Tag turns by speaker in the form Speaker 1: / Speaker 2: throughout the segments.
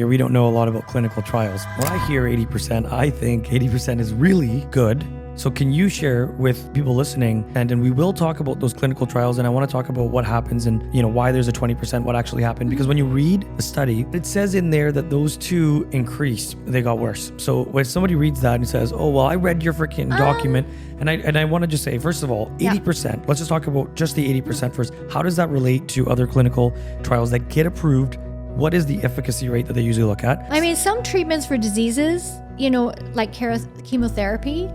Speaker 1: We don't know a lot about clinical trials. When I hear 80%, I think 80% is really good. So can you share with people listening, and we will talk about those clinical trials, and I want to talk about what happens and why there's a 20%, what actually happened, because when you read the study, it says in there that those two increased, they got worse. So when somebody reads that and says, oh, well, I read your freaking document, and I want to just say, first of all, 80%, let's just talk about just the 80% first. How does that relate to other clinical trials that get approved? What is the efficacy rate that they usually look at?
Speaker 2: I mean, some treatments for diseases, like chemotherapy,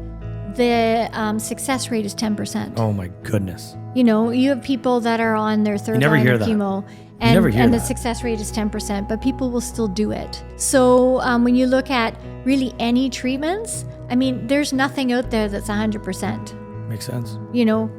Speaker 2: the success rate is 10%.
Speaker 1: Oh my goodness.
Speaker 2: You have people that are on their third line of chemo, and the success rate is 10%, but people will still do it. So when you look at really any treatments, I mean, there's nothing out there that's 100%.
Speaker 1: Makes sense.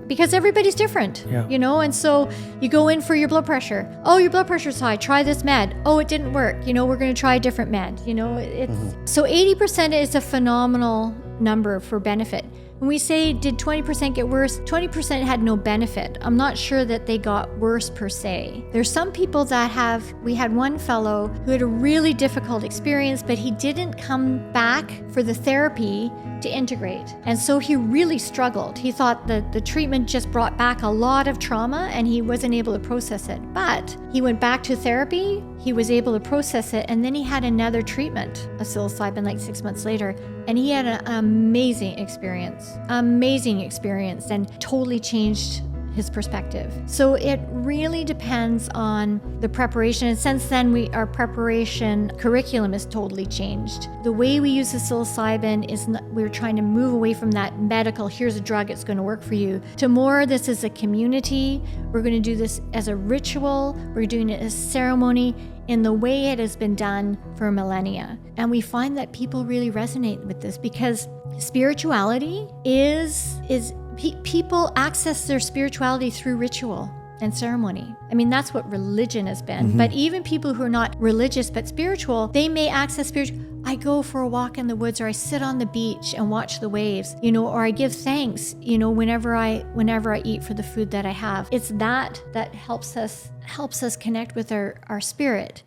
Speaker 2: Because everybody's different, and so you go in for your blood pressure. Oh, your blood pressure's high. Try this med. Oh, it didn't work. We're going to try a different med. So 80% is a phenomenal number for benefit. When we say, did 20% get worse? 20% had no benefit. I'm not sure that they got worse per se. There's some people that we had one fellow who had a really difficult experience, but he didn't come back for the therapy to integrate. And so he really struggled. He thought that the treatment just brought back a lot of trauma and he wasn't able to process it. But he went back to therapy, he was able to process it, and then he had another treatment of psilocybin like 6 months later. And he had an amazing experience, and totally changed his perspective. So it really depends on the preparation. And since then, our preparation curriculum has totally changed. The way we use the psilocybin is we're trying to move away from that medical, here's a drug, it's going to work for you, to more, this is a community. We're going to do this as a ritual. We're doing it as a ceremony in the way it has been done for millennia. And we find that people really resonate with this because spirituality is people access their spirituality through ritual and ceremony. I mean, that's what religion has been. Mm-hmm. But even people who are not religious but spiritual, they may access spiritual. I go for a walk in the woods, or I sit on the beach and watch the waves, or I give thanks, whenever I eat for the food that I have. It's that helps us connect with our spirit.